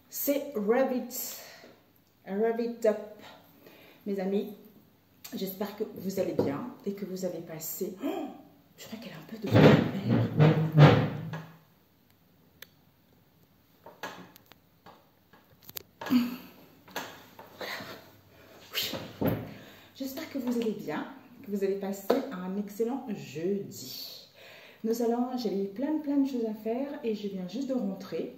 C'est Rabbit Up. Mes amis, j'espère que vous allez bien et que vous avez passé... Oh, je crois qu'elle a un peu de mer. J'espère que vous allez bien, que vous avez passé un excellent jeudi. J'ai plein de choses à faire et je viens juste de rentrer.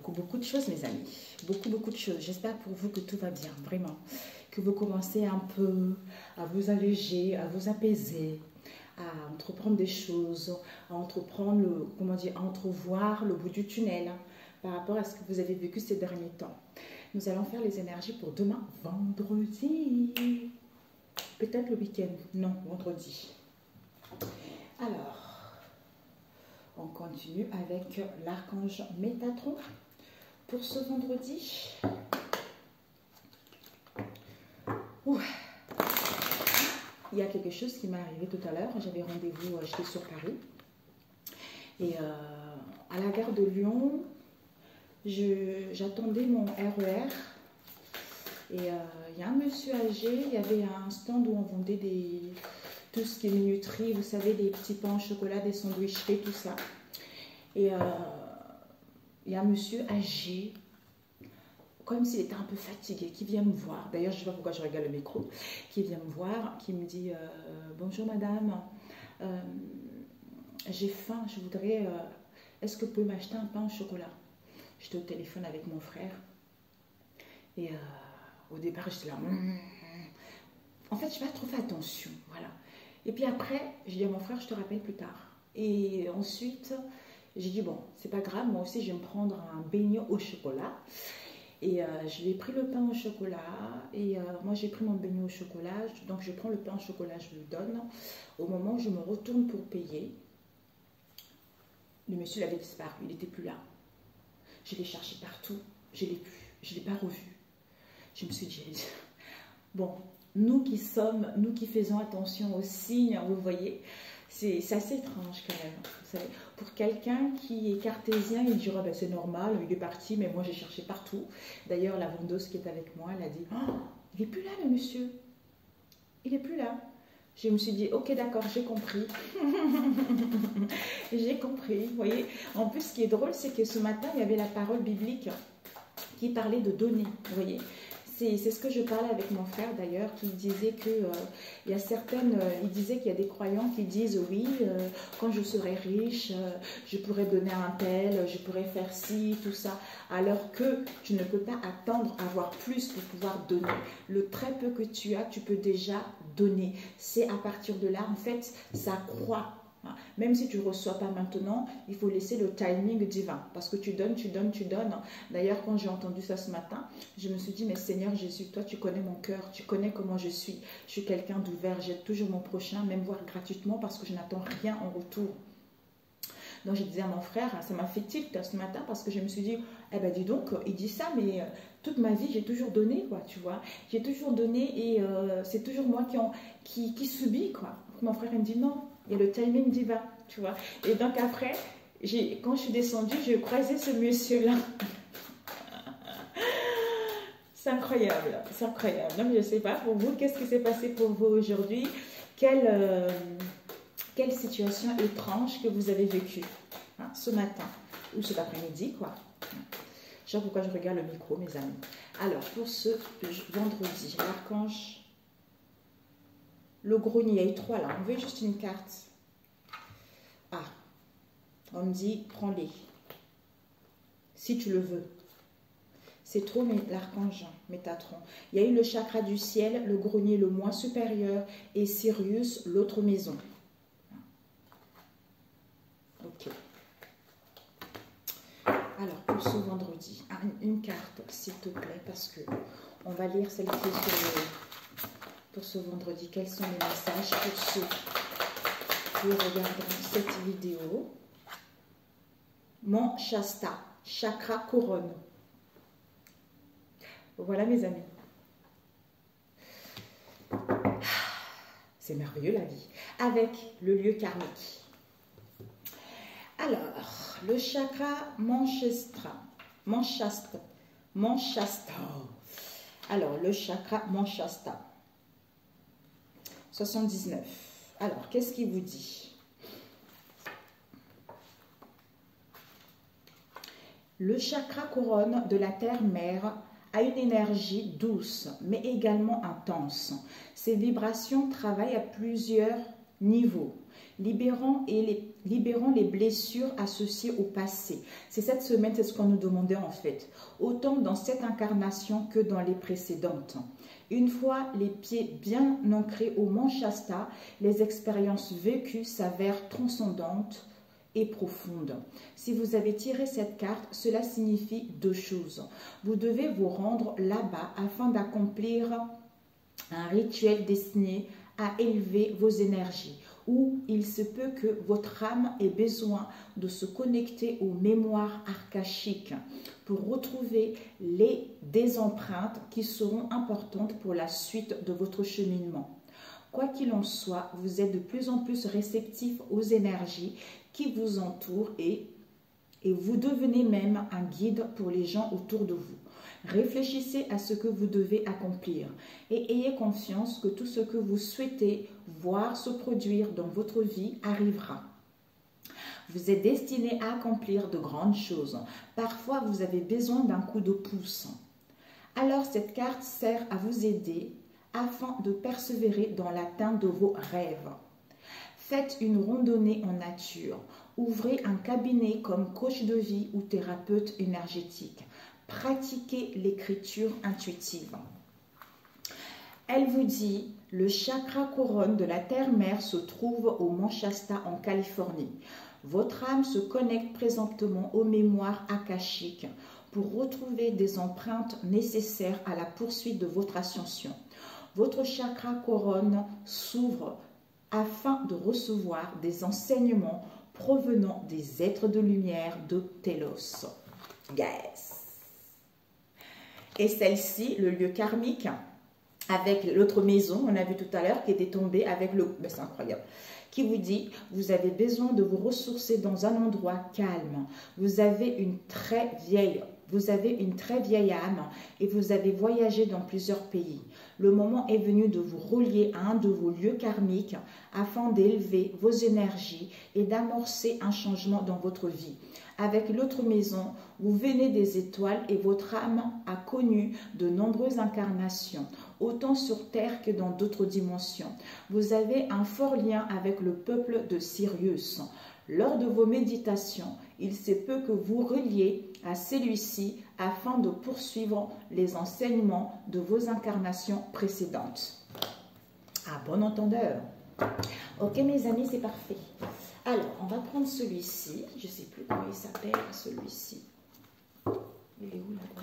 Beaucoup de choses, mes amis. Beaucoup de choses. J'espère pour vous que tout va bien, vraiment. Que vous commencez un peu à vous alléger, à vous apaiser, à entreprendre des choses, à entreprendre, à entrevoir le bout du tunnel par rapport à ce que vous avez vécu ces derniers temps. Nous allons faire les énergies pour demain, vendredi. Peut-être le week-end. Non, vendredi. Alors, on continue avec l'archange Métatron pour ce vendredi. Ouh. Il y a quelque chose qui m'est arrivé tout à l'heure. J'avais rendez-vous, j'étais sur Paris. Et à la gare de Lyon, j'attendais mon RER. Et il y a un monsieur âgé, il y avait un stand où on vendait tout ce qui est minuterie, vous savez, des petits pains au chocolat, des sandwicheries, tout ça. Et il y a un monsieur âgé, comme s'il était un peu fatigué, qui vient me voir. D'ailleurs, je ne sais pas pourquoi je regarde le micro. Qui vient me voir, qui me dit « Bonjour madame, j'ai faim, je voudrais... est-ce que vous pouvez m'acheter un pain au chocolat ?» J'étais au téléphone avec mon frère. Et au départ, j'étais là... En fait, je n'ai pas trop fait attention, voilà. Et puis après, j'ai dit à mon frère, je te rappelle plus tard. Et ensuite, j'ai dit, bon, c'est pas grave, moi aussi, je vais me prendre un beignet au chocolat. Et je lui ai pris le pain au chocolat. Et moi, j'ai pris mon beignet au chocolat. Donc, je prends le pain au chocolat, je lui donne. Au moment où je me retourne pour payer, le monsieur il avait disparu, il n'était plus là. Je l'ai cherché partout, je ne l'ai plus, je ne l'ai pas revu. Je me suis dit, bon, nous qui faisons attention aux signes, vous voyez, c'est assez étrange quand même. Vous savez, pour quelqu'un qui est cartésien, il dira, ben, c'est normal, il est parti, mais moi j'ai cherché partout. D'ailleurs, la vendeuse qui est avec moi, elle a dit, oh, il n'est plus là le monsieur, il n'est plus là. Je me suis dit, ok, d'accord, j'ai compris. J'ai compris, vous voyez. En plus, ce qui est drôle, c'est que ce matin, il y avait la parole biblique qui parlait de donner, vous voyez. C'est ce que je parlais avec mon frère d'ailleurs, qui disait que il y a certaines, il disait qu'il y a des croyants qui disent oui, quand je serai riche, je pourrai donner à un tel, je pourrai faire ci, tout ça, alors que tu ne peux pas attendre à avoir plus pour pouvoir donner. Le très peu que tu as, tu peux déjà donner. C'est à partir de là, en fait, ça croît. Même si tu ne reçois pas maintenant, il faut laisser le timing divin. Parce que tu donnes. D'ailleurs, quand j'ai entendu ça ce matin, je me suis dit, mais Seigneur Jésus, toi, tu connais mon cœur, tu connais comment je suis. Je suis quelqu'un d'ouvert, j'aide toujours mon prochain, même voire gratuitement, parce que je n'attends rien en retour. Donc, je disais à mon frère, ça m'a fait tilt ce matin, parce que je me suis dit, eh ben dis donc, il dit ça, mais toute ma vie, j'ai toujours donné, quoi, tu vois. J'ai toujours donné et c'est toujours moi qui subis, quoi. Mon frère, il me dit, non. Il y a le timing divin, tu vois. Et donc après, quand je suis descendue, j'ai croisé ce monsieur-là. C'est incroyable, c'est incroyable. Non, mais je ne sais pas, pour vous, qu'est-ce qui s'est passé pour vous aujourd'hui? Quelle situation étrange que vous avez vécue hein, ce matin ou cet après-midi, quoi. Je sais pas pourquoi je regarde le micro, mes amis. Alors, pour ce vendredi, l'archange... Le grenier, il y a eu 3 là. On veut juste une carte. Ah, on me dit, prends-les. Si tu le veux. C'est trop, mais l'archange Métatron. Il y a eu le chakra du ciel, le grenier, le moi supérieur et Sirius, l'autre maison. Ok. Alors, pour ce vendredi, une carte, s'il te plaît, parce que on va lire celle qui est sur le... Pour ce vendredi, quels sont les messages pour ceux qui regarderont cette vidéo? Mon Shasta, chakra couronne. Voilà mes amis. C'est merveilleux la vie. Avec le lieu karmique. Alors, le chakra Manchastra. Alors, le chakra Manchastra. 79. Alors, qu'est-ce qu'il vous dit? Le chakra couronne de la terre-mère a une énergie douce, mais également intense. Ces vibrations travaillent à plusieurs niveaux, libérant les blessures associées au passé. C'est cette semaine, c'est ce qu'on nous demandait en fait, autant dans cette incarnation que dans les précédentes. Une fois les pieds bien ancrés au Manchastra, les expériences vécues s'avèrent transcendantes et profonde. Si vous avez tiré cette carte, cela signifie deux choses. Vous devez vous rendre là-bas afin d'accomplir un rituel destiné à élever vos énergies, ou il se peut que votre âme ait besoin de se connecter aux mémoires archaïques pour retrouver des empreintes qui seront importantes pour la suite de votre cheminement. Quoi qu'il en soit, vous êtes de plus en plus réceptif aux énergies qui vous entourent et vous devenez même un guide pour les gens autour de vous. Réfléchissez à ce que vous devez accomplir et ayez confiance que tout ce que vous souhaitez voir se produire dans votre vie arrivera. Vous êtes destiné à accomplir de grandes choses. Parfois, vous avez besoin d'un coup de pouce. Alors, cette carte sert à vous aider afin de persévérer dans l'atteinte de vos rêves. Faites une randonnée en nature. Ouvrez un cabinet comme coach de vie ou thérapeute énergétique. Pratiquez l'écriture intuitive. Elle vous dit, le chakra couronne de la terre-mère se trouve au Manchastra en Californie. Votre âme se connecte présentement aux mémoires akashiques pour retrouver des empreintes nécessaires à la poursuite de votre ascension. Votre chakra couronne s'ouvre afin de recevoir des enseignements provenant des êtres de lumière de Telos. Yes! Et celle-ci, le lieu karmique, avec l'autre maison, on a vu tout à l'heure, qui était tombée avec le... Ben, c'est incroyable. Qui vous dit, vous avez besoin de vous ressourcer dans un endroit calme. Vous avez une très vieille âme et vous avez voyagé dans plusieurs pays. Le moment est venu de vous relier à un de vos lieux karmiques afin d'élever vos énergies et d'amorcer un changement dans votre vie. Avec l'autre maison, vous venez des étoiles et votre âme a connu de nombreuses incarnations, autant sur Terre que dans d'autres dimensions. Vous avez un fort lien avec le peuple de Sirius. Lors de vos méditations, il se peut que vous reliez à celui-ci afin de poursuivre les enseignements de vos incarnations précédentes. À bon entendeur. Ok mes amis, c'est parfait. Alors, on va prendre celui-ci. Je ne sais plus comment il s'appelle, celui-ci. Il est où là-bas?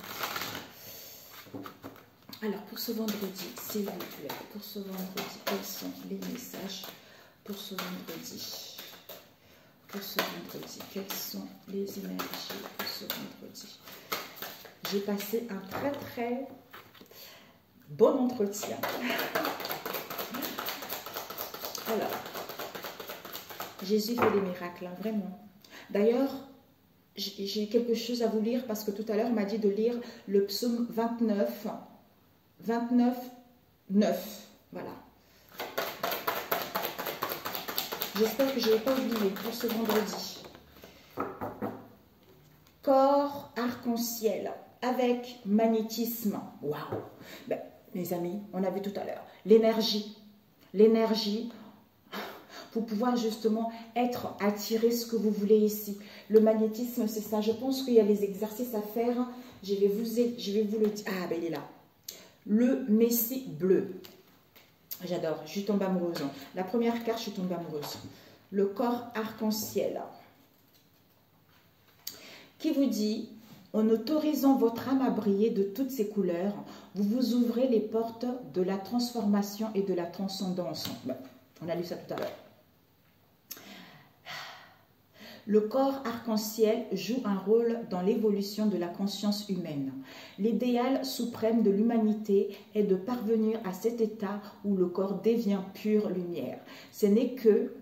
Alors, pour ce vendredi, s'il vous plaît, pour ce vendredi, quels sont les messages pour ce vendredi? Pour ce vendredi, quelles sont les énergies pour ce vendredi? J'ai passé un très très bon entretien. Alors, Jésus fait des miracles, hein, vraiment. D'ailleurs, j'ai quelque chose à vous lire parce que tout à l'heure, on m'a dit de lire le psaume 29, 9. Voilà. J'espère que je n'ai pas oublié pour ce vendredi. Corps arc-en-ciel avec magnétisme. Waouh! Ben, mes amis, on a vu tout à l'heure. L'énergie. L'énergie pour pouvoir justement être attiré ce que vous voulez ici. Le magnétisme, c'est ça. Je pense qu'il y a des exercices à faire. Je vais vous le dire. Ah, ben il est là. Le Messie bleu. J'adore. Je suis tombée amoureuse. La première carte, je suis tombée amoureuse. Le corps arc-en-ciel. Qui vous dit, en autorisant votre âme à briller de toutes ses couleurs, vous vous ouvrez les portes de la transformation et de la transcendance. Ben, on a lu ça tout à l'heure. Le corps arc-en-ciel joue un rôle dans l'évolution de la conscience humaine. L'idéal suprême de l'humanité est de parvenir à cet état où le corps devient pure lumière. Ce n'est que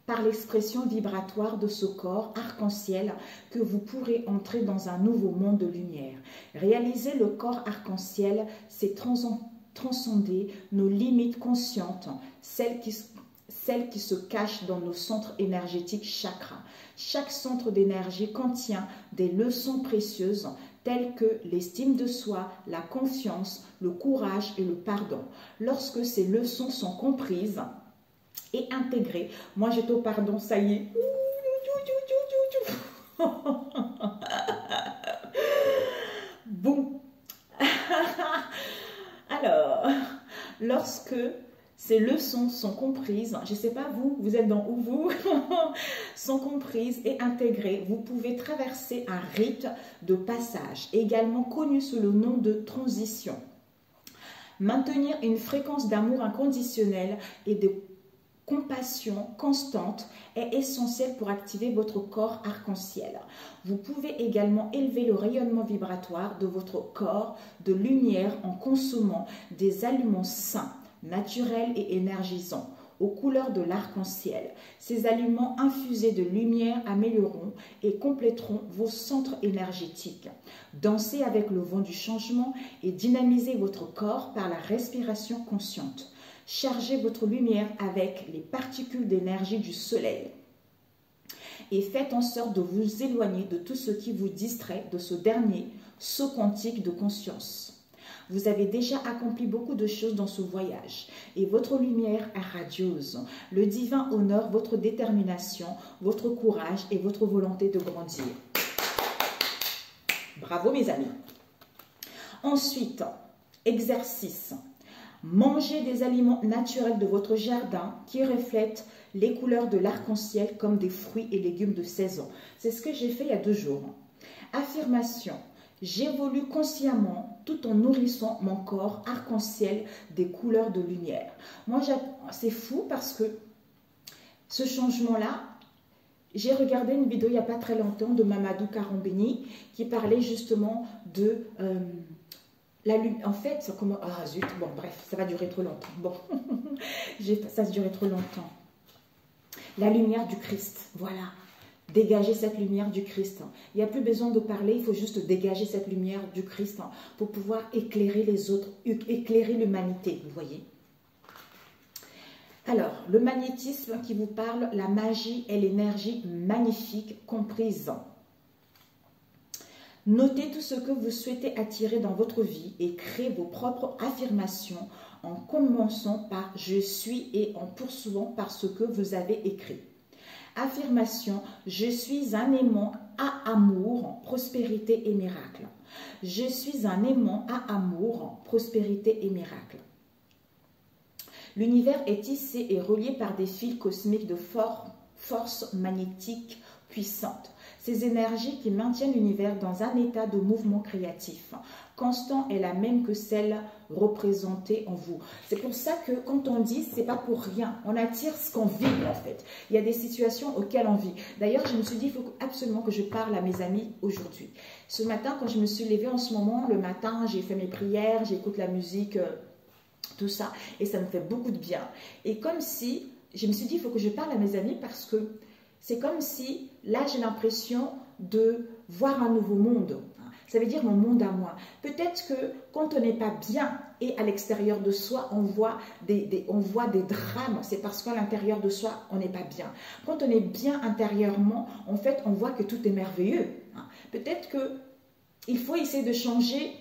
par l'expression vibratoire de ce corps arc-en-ciel que vous pourrez entrer dans un nouveau monde de lumière. Réaliser le corps arc-en-ciel, c'est transcender nos limites conscientes, celles qui se cachent dans nos centres énergétiques chakras. Chaque centre d'énergie contient des leçons précieuses telles que l'estime de soi, la confiance, le courage et le pardon. Lorsque ces leçons sont comprises et intégrées, moi j'étais au pardon, ça y est. Bon. Alors, lorsque ces leçons sont comprises, je ne sais pas vous, vous êtes dans où vous, sont comprises et intégrées, vous pouvez traverser un rite de passage, également connu sous le nom de transition. Maintenir une fréquence d'amour inconditionnel et de compassion constante est essentielle pour activer votre corps arc-en-ciel. Vous pouvez également élever le rayonnement vibratoire de votre corps de lumière en consommant des aliments sains, naturels et énergisants, aux couleurs de l'arc-en-ciel. Ces aliments infusés de lumière amélioreront et compléteront vos centres énergétiques. Dansez avec le vent du changement et dynamisez votre corps par la respiration consciente. Chargez votre lumière avec les particules d'énergie du soleil et faites en sorte de vous éloigner de tout ce qui vous distrait de ce dernier saut quantique de conscience. Vous avez déjà accompli beaucoup de choses dans ce voyage et votre lumière est radieuse. Le divin honore votre détermination, votre courage et votre volonté de grandir. Bravo mes amis. Ensuite, exercice. Mangez des aliments naturels de votre jardin qui reflètent les couleurs de l'arc-en-ciel comme des fruits et légumes de saison. C'est ce que j'ai fait il y a 2 jours. Affirmation. J'évolue consciemment tout en nourrissant mon corps arc-en-ciel des couleurs de lumière. Moi, c'est fou parce que ce changement-là, j'ai regardé une vidéo il n'y a pas très longtemps de Mamadou Karambeni qui parlait justement de... en fait, c'est comment... Ah zut, bon bref, ça va durer trop longtemps. Bon, ça va durer trop longtemps. La lumière du Christ, voilà. Dégager cette lumière du Christ. Il n'y a plus besoin de parler, il faut juste dégager cette lumière du Christ pour pouvoir éclairer les autres, éclairer l'humanité, vous voyez. Alors, le magnétisme qui vous parle, la magie et l'énergie magnifique comprise. Notez tout ce que vous souhaitez attirer dans votre vie et créez vos propres affirmations en commençant par « je suis » et en poursuivant par ce que vous avez écrit. Affirmation « je suis un aimant à amour, prospérité et miracle ». Je suis un aimant à amour, prospérité et miracle. L'univers est tissé et relié par des fils cosmiques de force magnétique puissante. Ces énergies qui maintiennent l'univers dans un état de mouvement créatif constant est la même que celle représentée en vous. C'est pour ça que quand on dit, c'est pas pour rien. On attire ce qu'on vit en fait. Il y a des situations auxquelles on vit. D'ailleurs, je me suis dit, il faut absolument que je parle à mes amis aujourd'hui. Ce matin, quand je me suis levée en ce moment, le matin, j'ai fait mes prières, j'écoute la musique, tout ça, et ça me fait beaucoup de bien. Et comme si, je me suis dit, il faut que je parle à mes amis parce que c'est comme si, là, j'ai l'impression de voir un nouveau monde. Ça veut dire mon monde à moi. Peut-être que quand on n'est pas bien et à l'extérieur de soi, on voit des drames. C'est parce qu'à l'intérieur de soi, on n'est pas bien. Quand on est bien intérieurement, en fait, on voit que tout est merveilleux. Peut-être qu'il faut essayer de changer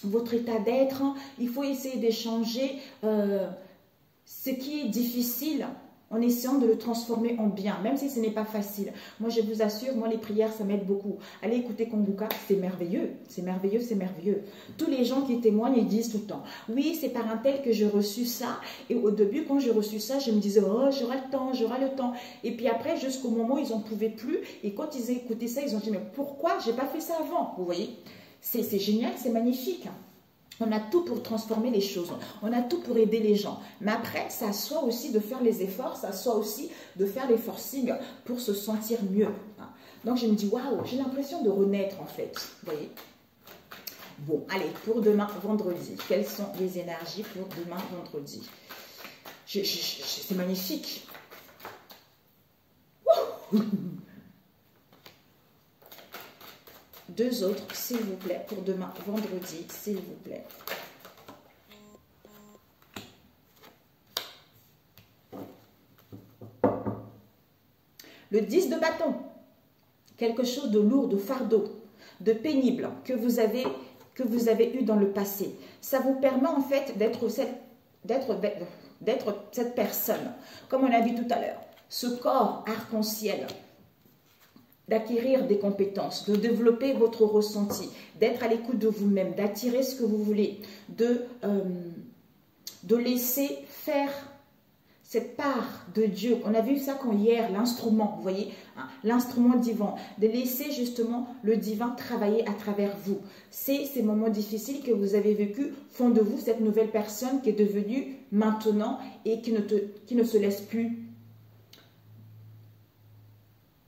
votre état d'être. Il faut essayer de changer ce qui est difficile en essayant de le transformer en bien, même si ce n'est pas facile. Moi, je vous assure, moi, les prières, ça m'aide beaucoup. Allez écouter Kombuka, c'est merveilleux, c'est merveilleux, c'est merveilleux. Tous les gens qui témoignent, ils disent tout le temps, oui, c'est par un tel que j'ai reçu ça. Et au début, quand j'ai reçu ça, je me disais, oh, j'aurai le temps, j'aurai le temps. Et puis après, jusqu'au moment où ils n'en pouvaient plus, et quand ils ont écouté ça, ils ont dit, mais pourquoi j'ai pas fait ça avant? Vous voyez, c'est génial, c'est magnifique. On a tout pour transformer les choses, on a tout pour aider les gens. Mais après, ça à soi aussi de faire les efforts, ça à soi aussi de faire les forcings pour se sentir mieux. Donc je me dis, waouh, j'ai l'impression de renaître en fait, vous voyez. Bon, allez, pour demain, vendredi, quelles sont les énergies pour demain, vendredi? C'est magnifique. Deux autres, s'il vous plaît, pour demain, vendredi, s'il vous plaît. Le 10 de bâton, quelque chose de lourd, de fardeau, de pénible que vous avez eu dans le passé. Ça vous permet en fait d'être cette personne, comme on l'a vu tout à l'heure, ce corps arc-en-ciel, d'acquérir des compétences, de développer votre ressenti, d'être à l'écoute de vous-même, d'attirer ce que vous voulez, de laisser faire cette part de Dieu. On a vu ça quand hier, l'instrument, vous voyez, hein, l'instrument divin, de laisser justement le divin travailler à travers vous. C'est ces moments difficiles que vous avez vécus font de vous cette nouvelle personne qui est devenue maintenant et qui ne se laisse plus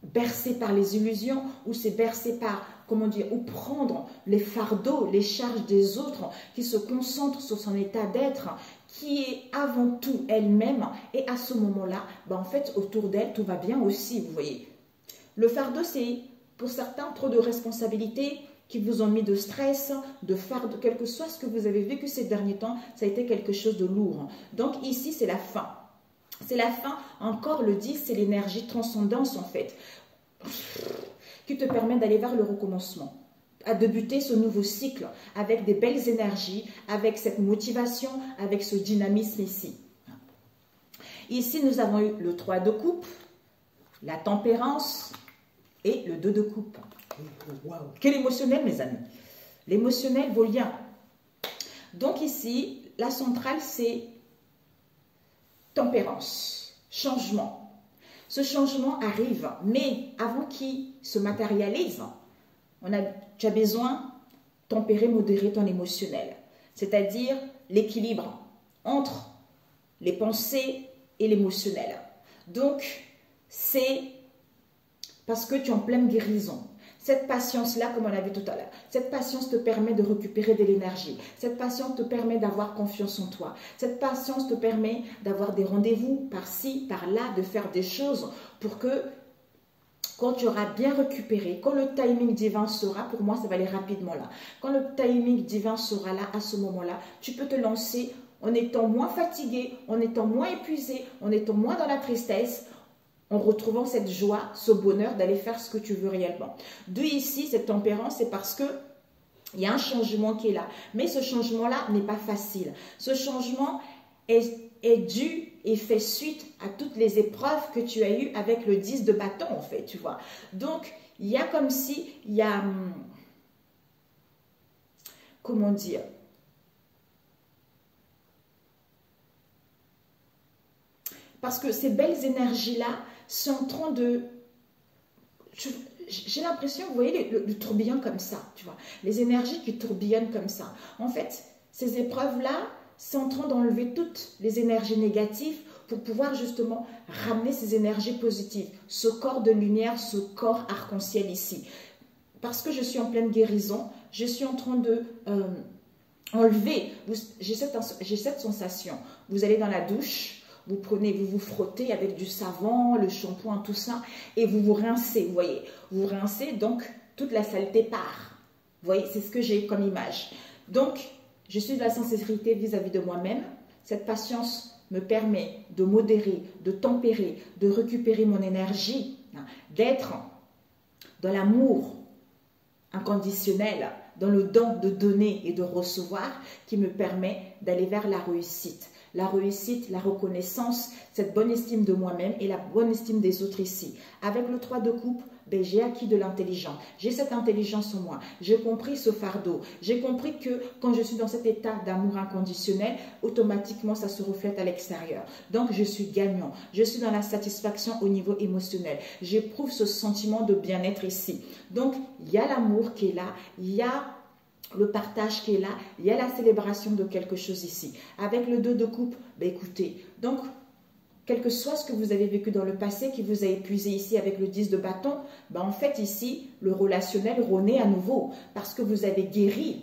bercé par les illusions, ou c'est bercé par, comment dire, ou prendre les fardeaux, les charges des autres, qui se concentre sur son état d'être, qui est avant tout elle-même, et à ce moment-là, ben en fait, autour d'elle, tout va bien aussi, vous voyez. Le fardeau, c'est pour certains trop de responsabilités qui vous ont mis de stress, de fardeau, quel que soit ce que vous avez vécu ces derniers temps, ça a été quelque chose de lourd. Donc ici, c'est la fin. C'est la fin, encore le 10, c'est l'énergie transcendance en fait, qui te permet d'aller vers le recommencement, à débuter ce nouveau cycle avec des belles énergies, avec cette motivation, avec ce dynamisme ici. Ici, nous avons eu le 3 de coupe, la tempérance et le 2 de coupe. Wow. Quel émotionnel, mes amis. L'émotionnel vaut lien. Donc ici, la centrale, c'est tempérance, changement. Ce changement arrive, mais avant qu'il se matérialise, tu as besoin de tempérer, modérer ton émotionnel. C'est-à-dire l'équilibre entre les pensées et l'émotionnel. Donc, c'est parce que tu es en pleine guérison. Cette patience-là, comme on l'a vu tout à l'heure, cette patience te permet de récupérer de l'énergie. Cette patience te permet d'avoir confiance en toi. Cette patience te permet d'avoir des rendez-vous par-ci, par-là, de faire des choses pour que quand tu auras bien récupéré, quand le timing divin sera, pour moi ça va aller rapidement là, quand le timing divin sera là, à ce moment-là, tu peux te lancer en étant moins fatigué, en étant moins épuisé, en étant moins dans la tristesse, en retrouvant cette joie, ce bonheur d'aller faire ce que tu veux réellement. De ici, cette tempérance, c'est parce que il y a un changement qui est là. Mais ce changement-là n'est pas facile. Ce changement est dû et fait suite à toutes les épreuves que tu as eues avec le 10 de bâton, en fait, tu vois. Donc, il y a comme si, il y a, comment dire, parce que ces belles énergies-là sont en train de... J'ai l'impression, vous voyez, le tourbillon comme ça, tu vois. Les énergies qui tourbillonnent comme ça. En fait, ces épreuves-là sont en train d'enlever toutes les énergies négatives pour pouvoir justement ramener ces énergies positives. Ce corps de lumière, ce corps arc-en-ciel ici. Parce que je suis en pleine guérison, je suis en train de... enlever, j'ai cette sensation. Vous allez dans la douche, vous vous frottez avec du savon, le shampoing, tout ça, et vous vous rincez, vous voyez. Vous rincez, donc toute la saleté part. Vous voyez, c'est ce que j'ai comme image. Donc, je suis de la sincérité vis-à-vis de moi-même. Cette patience me permet de modérer, de tempérer, de récupérer mon énergie, d'être dans l'amour inconditionnel, dans le don de donner et de recevoir qui me permet d'aller vers la réussite. La réussite, la reconnaissance, cette bonne estime de moi-même et la bonne estime des autres ici. Avec le 3 de coupe, ben, j'ai acquis de l'intelligence. J'ai cette intelligence en moi. J'ai compris ce fardeau. J'ai compris que quand je suis dans cet état d'amour inconditionnel, automatiquement, ça se reflète à l'extérieur. Donc, je suis gagnant. Je suis dans la satisfaction au niveau émotionnel. J'éprouve ce sentiment de bien-être ici. Donc, il y a l'amour qui est là. Il y a le partage qui est là, il y a la célébration de quelque chose ici. Avec le 2 de coupe, ben écoutez, donc, quel que soit ce que vous avez vécu dans le passé, qui vous a épuisé ici avec le 10 de bâton, ben en fait ici, le relationnel renaît à nouveau parce que vous avez guéri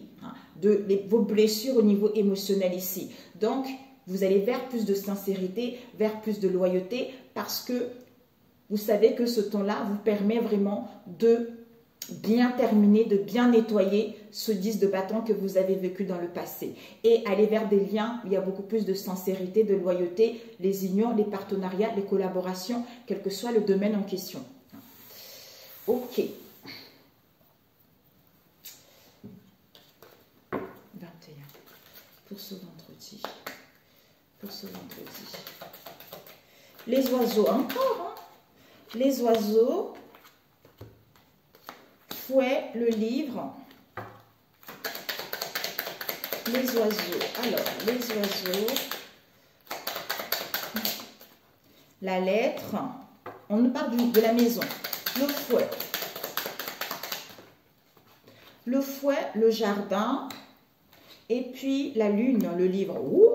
de vos blessures au niveau émotionnel ici. Donc, vous allez vers plus de sincérité, vers plus de loyauté parce que vous savez que ce temps-là vous permet vraiment de bien terminer, de bien nettoyer ce 10 de bâton que vous avez vécu dans le passé. Et aller vers des liens où il y a beaucoup plus de sincérité, de loyauté, les unions, les partenariats, les collaborations, quel que soit le domaine en question. Ok. 21. Pour ce vendredi. Pour ce vendredi. Les oiseaux, encore. Hein? Les oiseaux. Fouet, le livre. Les oiseaux. Alors, les oiseaux. La lettre. On nous parle de la maison. Le fouet. Le fouet, le jardin. Et puis la lune, le livre. Ouh!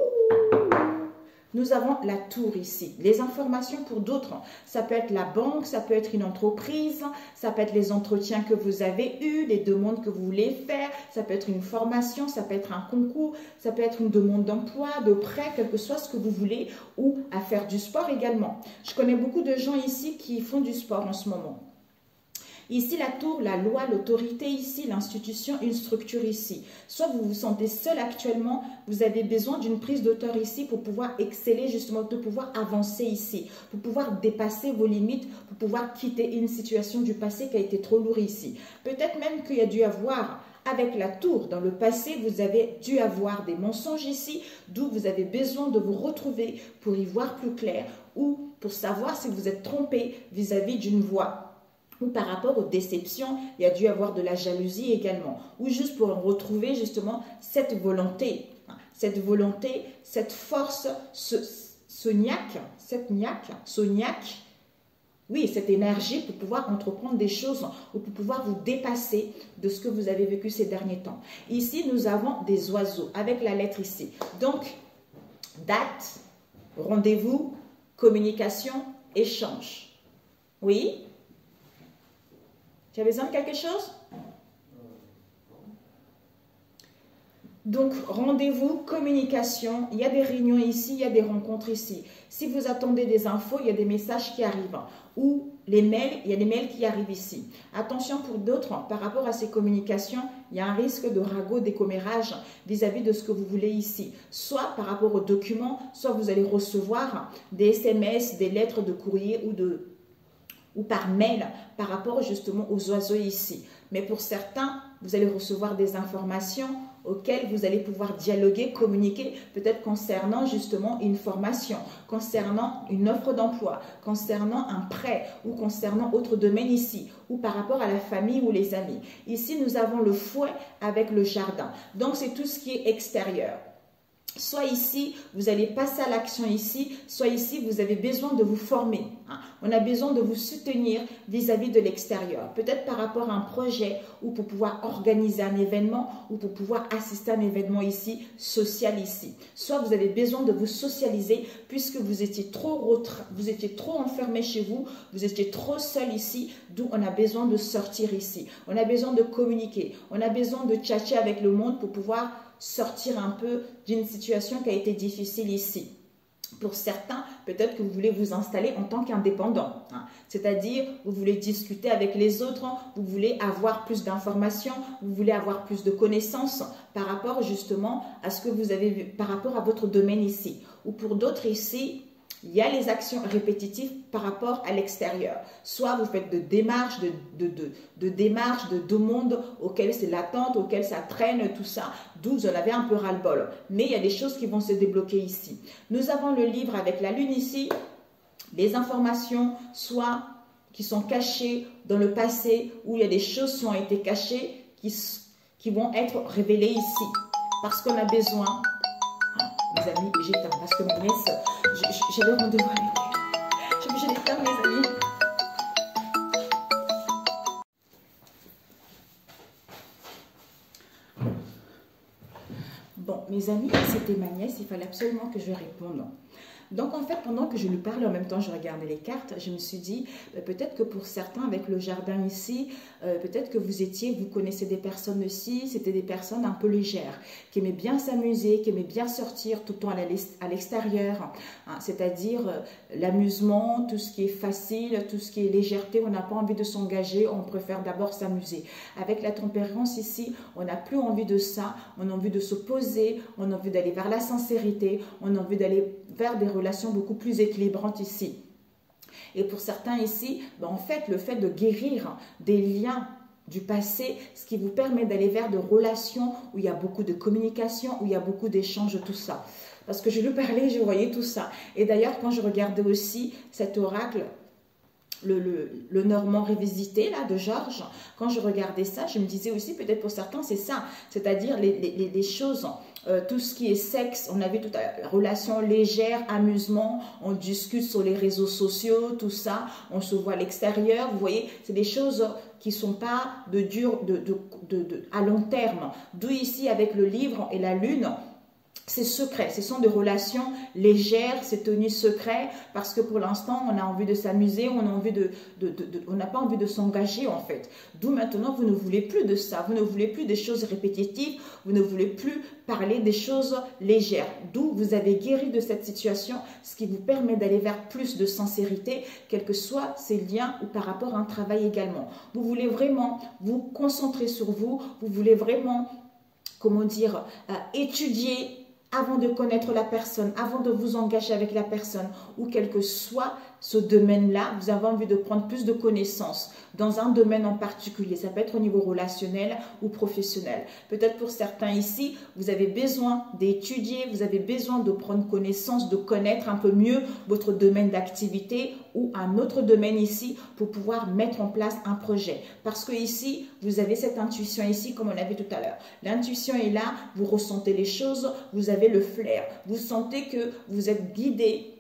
Nous avons la tour ici. Les informations pour d'autres, ça peut être la banque, ça peut être une entreprise, ça peut être les entretiens que vous avez eus, les demandes que vous voulez faire, ça peut être une formation, ça peut être un concours, ça peut être une demande d'emploi, de prêt, quel que soit ce que vous voulez, ou à faire du sport également. Je connais beaucoup de gens ici qui font du sport en ce moment. Ici, la tour, la loi, l'autorité ici, l'institution, une structure ici. Soit vous vous sentez seul actuellement, vous avez besoin d'une prise d'auteur ici pour pouvoir exceller, justement, de pouvoir avancer ici, pour pouvoir dépasser vos limites, pour pouvoir quitter une situation du passé qui a été trop lourde ici. Peut-être même qu'il y a dû avoir, avec la tour, dans le passé, vous avez dû avoir des mensonges ici, d'où vous avez besoin de vous retrouver pour y voir plus clair ou pour savoir si vous êtes trompé vis-à-vis d'une voie. Ou par rapport aux déceptions, il y a dû avoir de la jalousie également. Ou juste pour retrouver justement cette volonté, cette force, ce niaque, oui, cette énergie pour pouvoir entreprendre des choses ou pour pouvoir vous dépasser de ce que vous avez vécu ces derniers temps. Ici, nous avons des oiseaux avec la lettre ici. Donc, date, rendez-vous, communication, échange. Oui? Tu as besoin de quelque chose? Donc, rendez-vous, communication, il y a des réunions ici, il y a des rencontres ici. Si vous attendez des infos, il y a des messages qui arrivent. Ou les mails, il y a des mails qui arrivent ici. Attention pour d'autres, par rapport à ces communications, il y a un risque de ragot, d'écommérage vis-à-vis de ce que vous voulez ici. Soit par rapport aux documents, soit vous allez recevoir des SMS, des lettres de courrier ou par mail par rapport justement aux oiseaux ici. Mais pour certains, vous allez recevoir des informations auxquelles vous allez pouvoir dialoguer, communiquer, peut-être concernant justement une formation, concernant une offre d'emploi, concernant un prêt ou concernant autre domaine ici, ou par rapport à la famille ou les amis. Ici, nous avons le fouet avec le jardin. Donc, c'est tout ce qui est extérieur. Soit ici, vous allez passer à l'action ici, soit ici, vous avez besoin de vous former. On a besoin de vous soutenir vis-à-vis de l'extérieur. Peut-être par rapport à un projet ou pour pouvoir organiser un événement ou pour pouvoir assister à un événement ici, social ici. Soit vous avez besoin de vous socialiser puisque vous étiez trop enfermé chez vous, vous étiez trop seul ici, d'où on a besoin de sortir ici. On a besoin de communiquer, on a besoin de tchatcher avec le monde pour pouvoir sortir un peu d'une situation qui a été difficile ici. Pour certains, peut-être que vous voulez vous installer en tant qu'indépendant. C'est-à-dire, vous voulez discuter avec les autres, vous voulez avoir plus d'informations, vous voulez avoir plus de connaissances par rapport justement à ce que vous avez vu, par rapport à votre domaine ici. Ou pour d'autres ici, il y a les actions répétitives par rapport à l'extérieur. Soit vous faites de démarches, de demandes auxquelles c'est l'attente, auxquelles ça traîne, tout ça, d'où vous en avez un peu ras-le-bol. Mais il y a des choses qui vont se débloquer ici. Nous avons le livre avec la lune ici, les informations, soit qui sont cachées dans le passé, où il y a des choses qui ont été cachées, qui vont être révélées ici. Parce qu'on a besoin... Les amis, j'éteins parce que ma nièce, j'ai le rendez-vous avec elle. Je suis obligée d'éteindre, les amis. mes amis, c'était ma nièce, il fallait absolument que je réponde. Donc en fait, pendant que je lui parlais, en même temps je regardais les cartes, je me suis dit, peut-être que pour certains avec le jardin ici, peut-être que vous connaissez des personnes aussi, c'était des personnes un peu légères, qui aimaient bien s'amuser, qui aimaient bien sortir tout le temps à l'extérieur, hein, c'est-à-dire l'amusement, tout ce qui est facile, tout ce qui est légèreté, on n'a pas envie de s'engager, on préfère d'abord s'amuser. Avec la tempérance ici, on n'a plus envie de ça, on a envie de se poser, on a envie d'aller vers la sincérité, on a envie d'aller vers des relations beaucoup plus équilibrantes ici. Et pour certains ici, en fait, le fait de guérir des liens du passé, ce qui vous permet d'aller vers des relations où il y a beaucoup de communication, où il y a beaucoup d'échanges, tout ça. Parce que je lui parlais, je voyais tout ça. Et d'ailleurs, quand je regardais aussi cet oracle, le Normand révisité là de Georges, quand je regardais ça, je me disais aussi, peut-être pour certains, c'est ça, c'est-à-dire les choses, tout ce qui est sexe, on avait toute la relation légère, amusement, on discute sur les réseaux sociaux, tout ça, on se voit à l'extérieur, vous voyez, c'est des choses qui ne sont pas à long terme. D'où ici, avec le livre et la lune, c'est secret, ce sont des relations légères, c'est tenu secret parce que pour l'instant, on a envie de s'amuser, on n'a pas envie de s'engager en fait. D'où maintenant, vous ne voulez plus de ça, vous ne voulez plus des choses répétitives, vous ne voulez plus parler des choses légères. D'où vous avez guéri de cette situation, ce qui vous permet d'aller vers plus de sincérité, quels que soient ces liens ou par rapport à un travail également. Vous voulez vraiment vous concentrer sur vous, vous voulez vraiment, comment dire, étudier avant de connaître la personne, avant de vous engager avec la personne, ou quel que soit ce domaine-là, vous avez envie de prendre plus de connaissances dans un domaine en particulier. Ça peut être au niveau relationnel ou professionnel. Peut-être pour certains ici, vous avez besoin d'étudier, vous avez besoin de prendre connaissance, de connaître un peu mieux votre domaine d'activité ou un autre domaine ici pour pouvoir mettre en place un projet. Parce que ici, vous avez cette intuition ici, comme on l'a vu tout à l'heure. L'intuition est là, vous ressentez les choses, vous avez le flair. Vous sentez que vous êtes guidé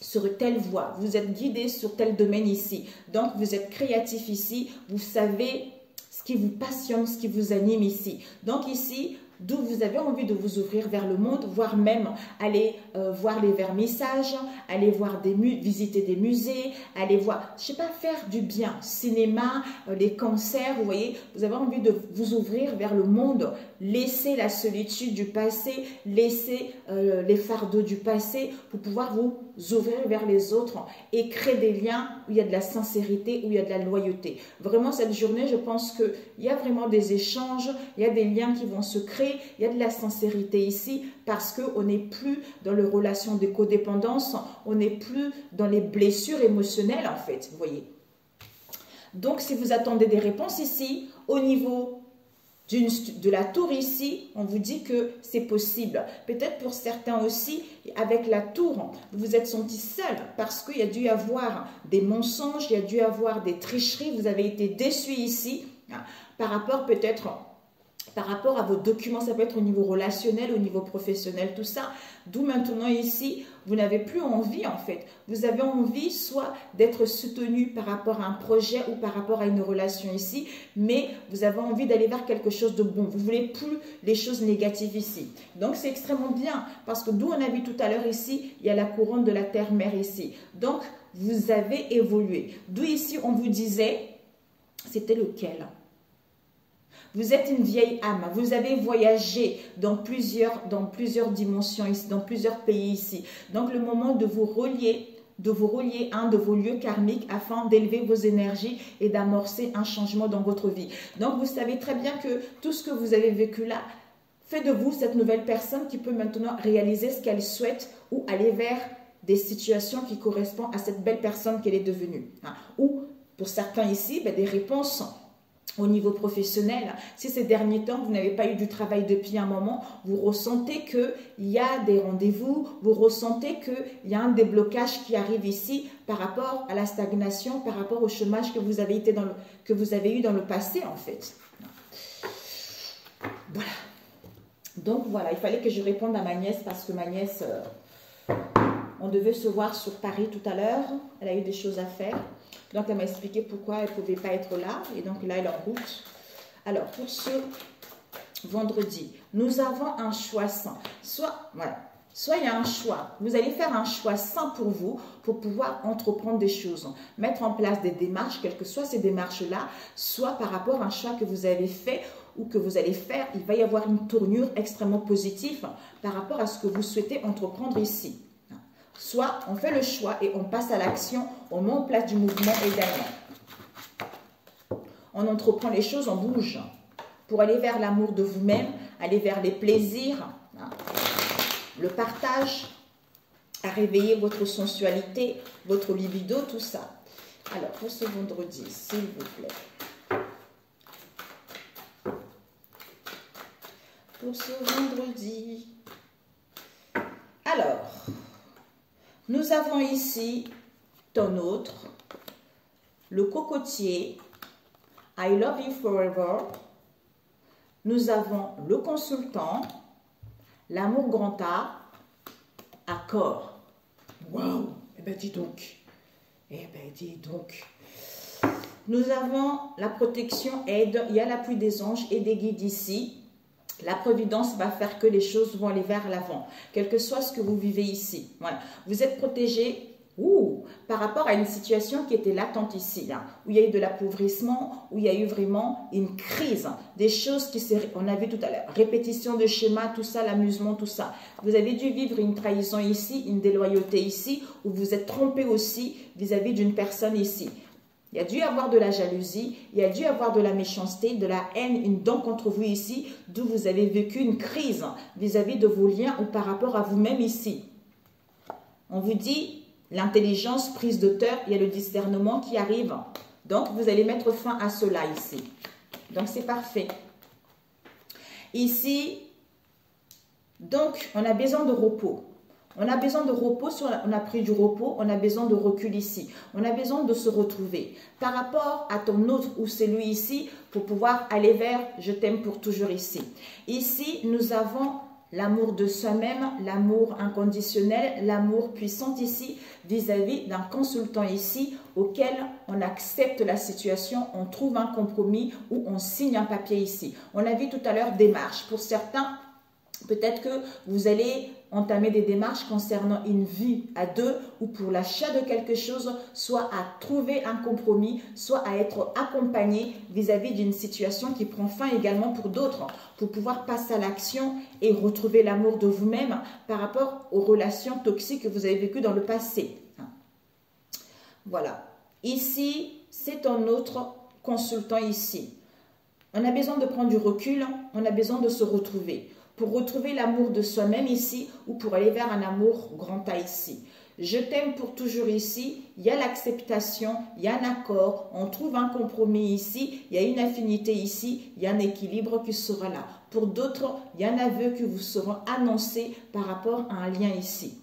sur telle voie, vous êtes guidé sur tel domaine ici. Donc, vous êtes créatif ici, vous savez ce qui vous passionne, ce qui vous anime ici. Donc ici, d'où vous avez envie de vous ouvrir vers le monde, voire même aller voir les vernissages, aller voir visiter des musées, aller voir, je sais pas, faire du bien, cinéma, les concerts, vous voyez, vous avez envie de vous ouvrir vers le monde, laisser la solitude du passé, laisser les fardeaux du passé pour pouvoir vous ouvrir vers les autres et créer des liens où il y a de la sincérité, où il y a de la loyauté. Vraiment, cette journée, je pense qu'il y a vraiment des échanges, il y a des liens qui vont se créer, il y a de la sincérité ici parce qu'on n'est plus dans les relations de codépendance, on n'est plus dans les blessures émotionnelles en fait, vous voyez. Donc, si vous attendez des réponses ici, au niveau de la tour ici, on vous dit que c'est possible. Peut-être pour certains aussi, avec la tour, vous vous êtes senti seul parce qu'il y a dû y avoir des mensonges, il y a dû y avoir des tricheries, vous avez été déçu ici, hein, par rapport peut-être par rapport à vos documents, ça peut être au niveau relationnel, au niveau professionnel, tout ça. D'où maintenant ici, vous n'avez plus envie en fait. Vous avez envie soit d'être soutenu par rapport à un projet ou par rapport à une relation ici, mais vous avez envie d'aller vers quelque chose de bon. Vous ne voulez plus les choses négatives ici. Donc c'est extrêmement bien parce que d'où on a vu tout à l'heure ici, il y a la couronne de la terre-mère ici. Donc vous avez évolué. D'où ici on vous disait, c'était lequel ? Vous êtes une vieille âme, vous avez voyagé dans plusieurs dimensions ici, dans plusieurs pays ici. Donc le moment de vous relier à un de vos lieux karmiques afin d'élever vos énergies et d'amorcer un changement dans votre vie. Donc vous savez très bien que tout ce que vous avez vécu là fait de vous cette nouvelle personne qui peut maintenant réaliser ce qu'elle souhaite ou aller vers des situations qui correspondent à cette belle personne qu'elle est devenue. Ou pour certains ici, des réponses au niveau professionnel. Si ces derniers temps, vous n'avez pas eu du travail depuis un moment, vous ressentez qu'il y a des rendez-vous, vous ressentez qu'il y a un déblocage qui arrive ici par rapport à la stagnation, par rapport au chômage que vous avez eu dans le passé en fait. Voilà. Donc voilà, il fallait que je réponde à ma nièce parce que ma nièce, on devait se voir sur Paris tout à l'heure, elle a eu des choses à faire. Donc, elle m'a expliqué pourquoi elle ne pouvait pas être là. Et donc, là, elle est en route. Alors, pour ceux vendredi, nous avons un choix sain. Soit il y a un choix. Vous allez faire un choix sain pour vous, pour pouvoir entreprendre des choses, mettre en place des démarches, quelles que soient ces démarches-là, soit par rapport à un choix que vous avez fait ou que vous allez faire, il va y avoir une tournure extrêmement positive par rapport à ce que vous souhaitez entreprendre ici. Soit on fait le choix et on passe à l'action, on met en place du mouvement également. On entreprend les choses, on bouge pour aller vers l'amour de vous-même, aller vers les plaisirs, le partage, à réveiller votre sensualité, votre libido, tout ça. Alors, pour ce vendredi, s'il vous plaît. Pour ce vendredi. Alors, nous avons ici ton autre, le cocotier, I love you forever. Nous avons le consultant, l'amour grand A, accord. Waouh! Eh bien, dis donc. Eh bien, dis donc. Nous avons la protection, aide. Il y a l'appui des anges et des guides ici. La providence va faire que les choses vont aller vers l'avant. Quel que soit ce que vous vivez ici. Voilà. Vous êtes protégé. Par rapport à une situation qui était latente ici, où il y a eu de l'appauvrissement, où il y a eu vraiment une crise, des choses qui on a vu tout à l'heure, répétition de schémas, tout ça, l'amusement, tout ça. Vous avez dû vivre une trahison ici, une déloyauté ici, où vous êtes trompé aussi vis-à-vis d'une personne ici. Il y a dû y avoir de la jalousie, il y a dû y avoir de la méchanceté, de la haine, une dent contre vous ici, d'où vous avez vécu une crise vis-à-vis de vos liens ou par rapport à vous-même ici. On vous dit l'intelligence, prise d'auteur, il y a le discernement qui arrive. Donc, vous allez mettre fin à cela ici. Donc, c'est parfait. Ici, donc, on a besoin de repos. On a besoin de repos, on a pris du repos, on a besoin de recul ici. On a besoin de se retrouver. Par rapport à ton autre ou celui ici, pour pouvoir aller vers « je t'aime pour toujours » ici. Ici, nous avons l'amour de soi-même, l'amour inconditionnel, l'amour puissant ici, vis-à-vis d'un consultant ici, auquel on accepte la situation, on trouve un compromis ou on signe un papier ici. On a vu tout à l'heure démarche. Pour certains, peut-être que vous allez entamer des démarches concernant une vie à deux ou pour l'achat de quelque chose, soit à trouver un compromis, soit à être accompagné vis-à-vis d'une situation qui prend fin également pour d'autres, pour pouvoir passer à l'action et retrouver l'amour de vous-même par rapport aux relations toxiques que vous avez vécues dans le passé. Voilà. Ici, c'est un autre consultant ici. On a besoin de prendre du recul, on a besoin de se retrouver. Pour retrouver l'amour de soi-même ici ou pour aller vers un amour grand A ici. Je t'aime pour toujours ici, il y a l'acceptation, il y a un accord, on trouve un compromis ici, il y a une affinité ici, il y a un équilibre qui sera là. Pour d'autres, il y a un aveu qui vous sera annoncé par rapport à un lien ici.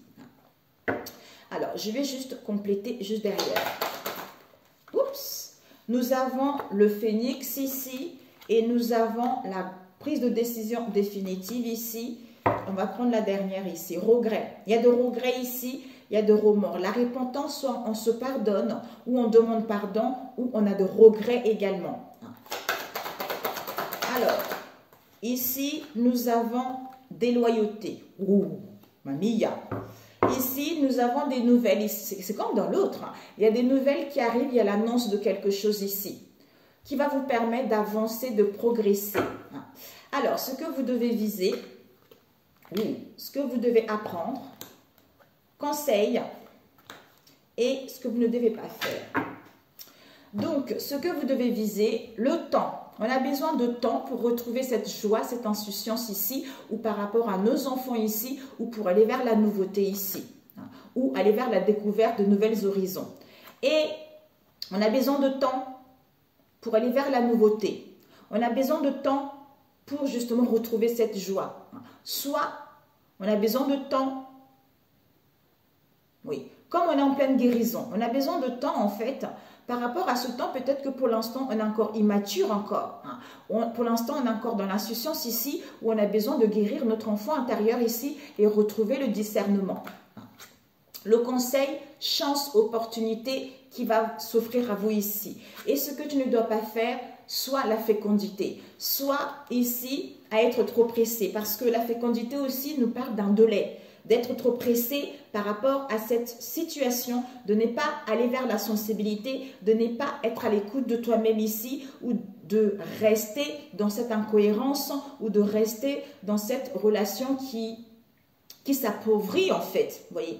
Alors, je vais juste compléter juste derrière. Oups! Nous avons le phénix ici et nous avons la prise de décision définitive ici. On va prendre la dernière ici. Regret. Il y a de regrets ici. Il y a de remords. La repentance, soit on se pardonne ou on demande pardon ou on a de regrets également. Alors, ici, nous avons des loyautés. Mamia. Ici, nous avons des nouvelles. C'est comme dans l'autre. Il y a des nouvelles qui arrivent. Il y a l'annonce de quelque chose ici qui va vous permettre d'avancer, de progresser. Alors, ce que vous devez viser, ce que vous devez apprendre, conseil, et ce que vous ne devez pas faire. Donc, ce que vous devez viser, le temps. On a besoin de temps pour retrouver cette joie, cette insouciance ici, ou par rapport à nos enfants ici, ou pour aller vers la nouveauté ici, ou aller vers la découverte de nouvelles horizons. Et on a besoin de temps pour aller vers la nouveauté. On a besoin de temps pour justement retrouver cette joie. Soit on a besoin de temps, comme on est en pleine guérison, on a besoin de temps en fait. Par rapport à ce temps, peut-être que pour l'instant, on est encore immature encore. Pour l'instant, on est encore dans l'insouciance ici, où on a besoin de guérir notre enfant intérieur ici et retrouver le discernement. le conseil, chance, opportunité qui va s'offrir à vous ici. Et ce que tu ne dois pas faire, soit la fécondité, soit ici à être trop pressé. Parce que la fécondité aussi nous parle d'un délai, d'être trop pressé par rapport à cette situation, de ne pas aller vers la sensibilité, de ne pas être à l'écoute de toi-même ici, ou de rester dans cette incohérence, ou de rester dans cette relation qui s'appauvrit en fait, vous voyez.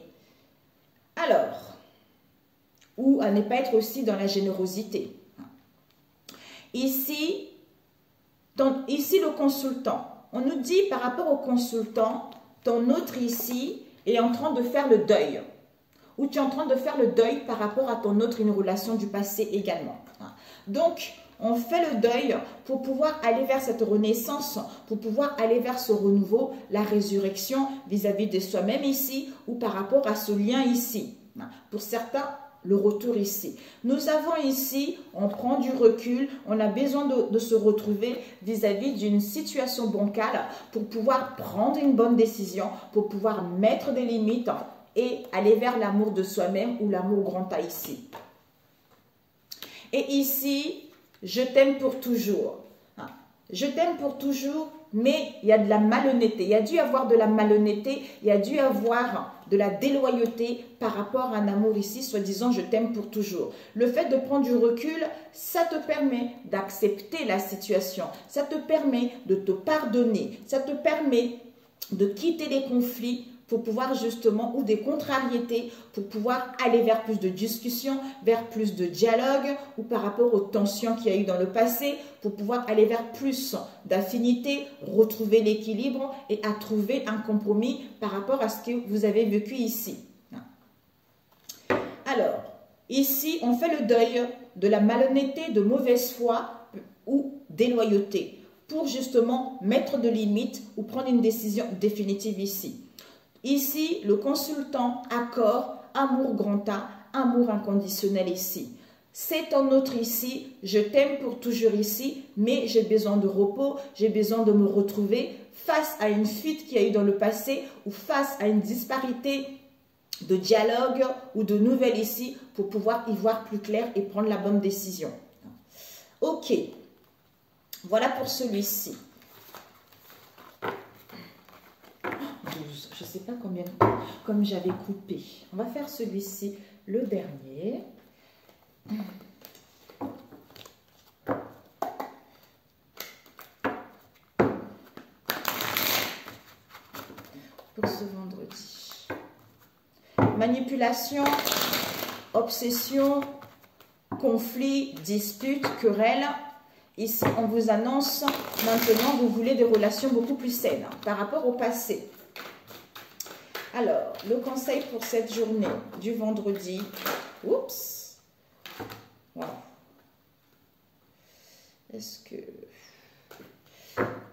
Alors, ou à ne pas être aussi dans la générosité. Ici, le consultant, on nous dit par rapport au consultant, ton autre ici est en train de faire le deuil. Ou tu es en train de faire le deuil par rapport à ton autre, une relation du passé également. Donc, on fait le deuil pour pouvoir aller vers cette renaissance, pour pouvoir aller vers ce renouveau, la résurrection vis-à-vis de soi-même ici ou par rapport à ce lien ici. Pour certains, le retour ici. Nous avons ici, on prend du recul, on a besoin de se retrouver vis-à-vis d'une situation bancale pour pouvoir prendre une bonne décision, pour pouvoir mettre des limites et aller vers l'amour de soi-même ou l'amour grand A ici. Et ici, je t'aime pour toujours. Je t'aime pour toujours, mais il y a de la malhonnêteté. Il y a dû avoir de la malhonnêteté, il y a dû avoir de la déloyauté par rapport à un amour ici, soi-disant je t'aime pour toujours. Le fait de prendre du recul, ça te permet d'accepter la situation, ça te permet de te pardonner, ça te permet de quitter les conflits pour pouvoir justement, ou des contrariétés, pour pouvoir aller vers plus de discussion, vers plus de dialogue, ou par rapport aux tensions qu'il y a eu dans le passé, pour pouvoir aller vers plus d'affinité, retrouver l'équilibre et à trouver un compromis par rapport à ce que vous avez vécu ici. Alors, ici, on fait le deuil de la malhonnêteté, de mauvaise foi ou déloyauté, pour justement mettre de limites ou prendre une décision définitive ici. Ici, le consultant accorde amour grand A, amour inconditionnel ici. C'est un autre ici, je t'aime pour toujours ici, mais j'ai besoin de repos, j'ai besoin de me retrouver face à une fuite qu'il y a eu dans le passé ou face à une disparité de dialogue ou de nouvelles ici pour pouvoir y voir plus clair et prendre la bonne décision. Ok, voilà pour celui-ci. 12, je ne sais pas combien, comme j'avais coupé. On va faire celui-ci, le dernier. Pour ce vendredi. Manipulation, obsession, conflit, dispute, querelle. Ici, on vous annonce maintenant, vous voulez des relations beaucoup plus saines par rapport au passé. Alors, le conseil pour cette journée du vendredi. Oups. Voilà. Est-ce que...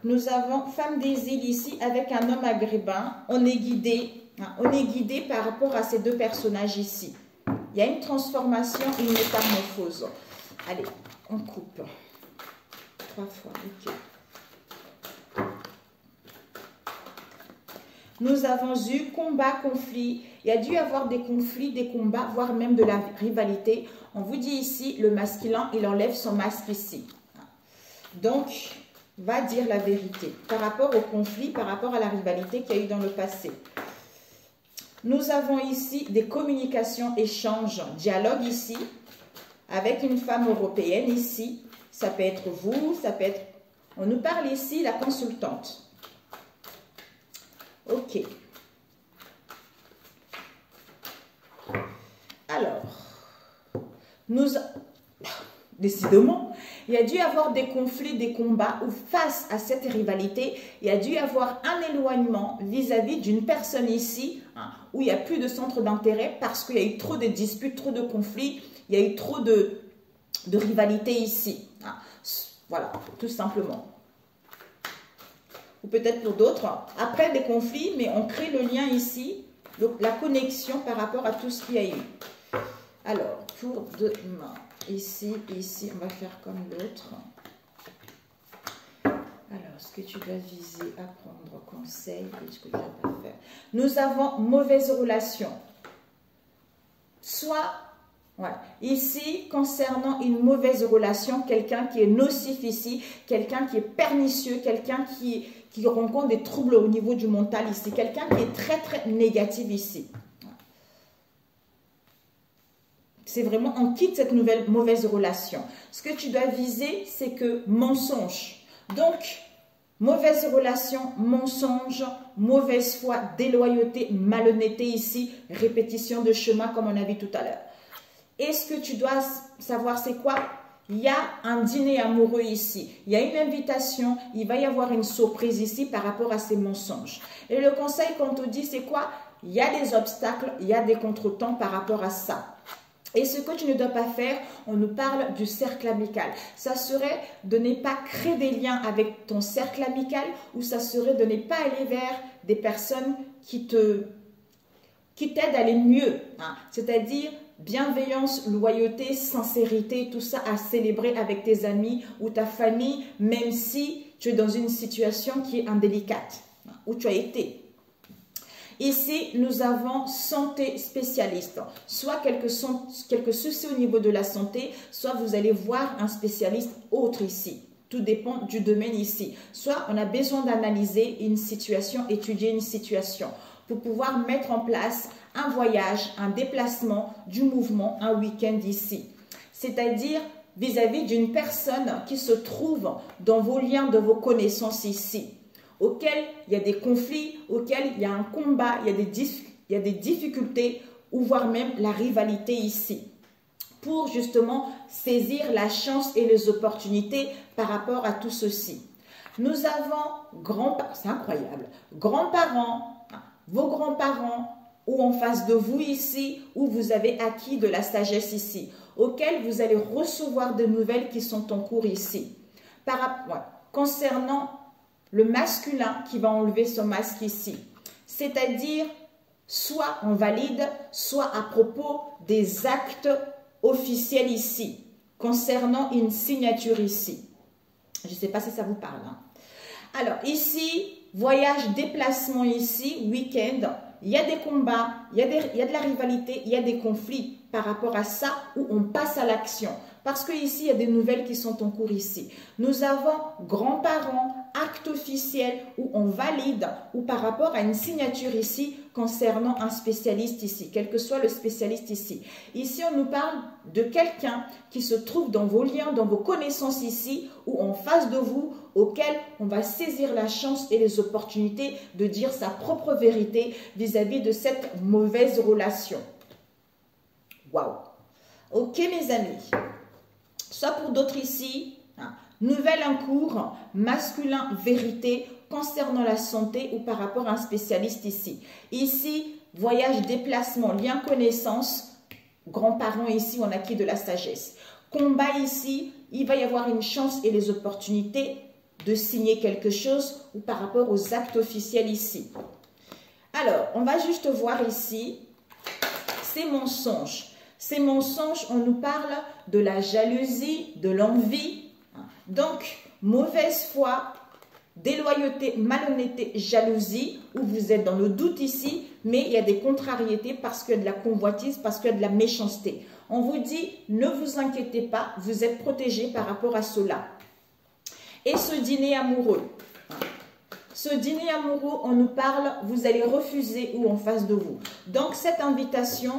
Nous avons femme des îles ici avec un homme maghrébin. On est guidé. On est guidé par rapport à ces deux personnages ici. Il y a une transformation, une métamorphose. Allez, on coupe. 3 fois, ok. Nous avons eu combat, conflit. Il y a dû avoir des conflits, des combats, voire même de la rivalité. On vous dit ici, le masculin, il enlève son masque ici. Donc, va dire la vérité par rapport au conflit, par rapport à la rivalité qu'il y a eu dans le passé. Nous avons ici des communications, échanges, dialogue ici, avec une femme européenne ici. Ça peut être vous, ça peut être... On nous parle ici, la consultante. Ok. Alors, décidément, il y a dû y avoir des conflits, des combats où face à cette rivalité, il y a dû y avoir un éloignement vis-à-vis d'une personne ici, où il n'y a plus de centre d'intérêt parce qu'il y a eu trop de disputes, trop de conflits, il y a eu trop de rivalité ici. Voilà, tout simplement. Ou peut-être pour d'autres, après des conflits, mais on crée le lien ici, donc la connexion par rapport à tout ce qu'il y a eu. Alors, pour demain, ici, on va faire comme l'autre. Alors, ce que tu dois viser, apprendre, conseil, et ce que tu ne dois pas faire. Nous avons mauvaise relation. soit, ouais, ici, concernant une mauvaise relation, quelqu'un qui est nocif ici, quelqu'un qui est pernicieux, quelqu'un qui rencontre des troubles au niveau du mental ici, quelqu'un qui est très, très négatif ici. C'est vraiment, on quitte cette nouvelle mauvaise relation. Ce que tu dois viser, c'est que mensonge. Donc, mauvaise relation, mensonge, mauvaise foi, déloyauté, malhonnêteté ici, répétition de chemin comme on a vu tout à l'heure. Et ce que tu dois savoir, c'est quoi? Il y a un dîner amoureux ici. Il y a une invitation, il va y avoir une surprise ici par rapport à ces mensonges. Et le conseil qu'on te dit, c'est quoi? Il y a des obstacles, il y a des contretemps par rapport à ça. Et ce que tu ne dois pas faire, on nous parle du cercle amical. Ça serait de ne pas créer des liens avec ton cercle amical ou ça serait de ne pas aller vers des personnes qui t'aident à aller mieux. Hein. C'est-à-dire bienveillance, loyauté, sincérité, tout ça à célébrer avec tes amis ou ta famille, même si tu es dans une situation qui est indélicate, hein, où tu as été. Ici, nous avons santé spécialiste. Soit quelques soucis au niveau de la santé, soit vous allez voir un spécialiste autre ici. Tout dépend du domaine ici. Soit on a besoin d'analyser une situation, étudier une situation pour pouvoir mettre en place un voyage, un déplacement, du mouvement, un week-end ici. C'est-à-dire vis-à-vis d'une personne qui se trouve dans vos liens, de vos connaissances ici, auquel il y a des conflits, auquel il y a un combat, il y a des difficultés, ou voire même la rivalité ici, pour justement saisir la chance et les opportunités par rapport à tout ceci. Nous avons c'est incroyable, grands-parents, vos grands-parents, ou en face de vous ici, où vous avez acquis de la sagesse ici, auquel vous allez recevoir des nouvelles qui sont en cours ici. Concernant le masculin qui va enlever son masque ici, c'est-à-dire soit on valide, soit à propos des actes officiels ici, concernant une signature ici. Je ne sais pas si ça vous parle. Hein. Alors ici, voyage, déplacement ici, week-end, il y a des combats, il y a de la rivalité, il y a des conflits par rapport à ça où on passe à l'action. Parce qu'ici, il y a des nouvelles qui sont en cours ici. Nous avons grands-parents, acte officiel où on valide ou par rapport à une signature ici concernant un spécialiste ici, quel que soit le spécialiste ici. Ici, on nous parle de quelqu'un qui se trouve dans vos liens, dans vos connaissances ici ou en face de vous, auquel on va saisir la chance et les opportunités de dire sa propre vérité vis-à-vis de cette mauvaise relation. Waouh! Ok mes amis, soit pour d'autres ici, hein, nouvelle en cours, masculin, vérité, concernant la santé ou par rapport à un spécialiste ici. Ici, voyage, déplacement, lien, connaissance, grands-parents ici, on a acquis de la sagesse. Combat ici, il va y avoir une chance et les opportunités de signer quelque chose ou par rapport aux actes officiels ici. Alors, on va juste voir ici ces mensonges. Ces mensonges, on nous parle de la jalousie, de l'envie. Donc, mauvaise foi, déloyauté, malhonnêteté, jalousie, où vous êtes dans le doute ici, mais il y a des contrariétés parce qu'il y a de la convoitise, parce qu'il y a de la méchanceté. On vous dit, ne vous inquiétez pas, vous êtes protégés par rapport à cela. Et ce dîner amoureux. Ce dîner amoureux, on nous parle, vous allez refuser ou en face de vous. Donc, cette invitation,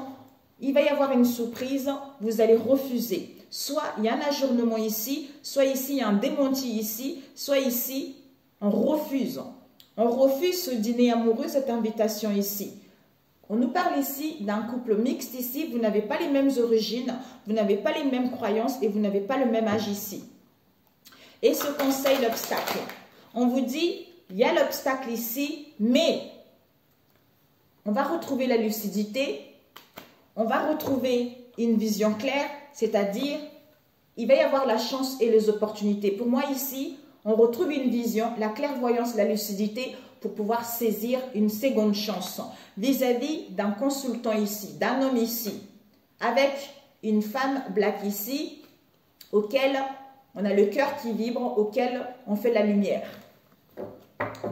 il va y avoir une surprise, vous allez refuser. Soit il y a un ajournement ici, soit ici il y a un démenti ici, soit ici on refuse. On refuse ce dîner amoureux, cette invitation ici. On nous parle ici d'un couple mixte ici, vous n'avez pas les mêmes origines, vous n'avez pas les mêmes croyances et vous n'avez pas le même âge ici. Et ce conseil, l'obstacle. On vous dit, il y a l'obstacle ici, mais on va retrouver la lucidité, on va retrouver une vision claire, c'est-à-dire, il va y avoir la chance et les opportunités. Pour moi ici, on retrouve une vision, la clairvoyance, la lucidité pour pouvoir saisir une seconde chance vis-à-vis d'un consultant ici, d'un homme ici, avec une femme black ici, auquel on a le cœur qui vibre, auquel on fait la lumière.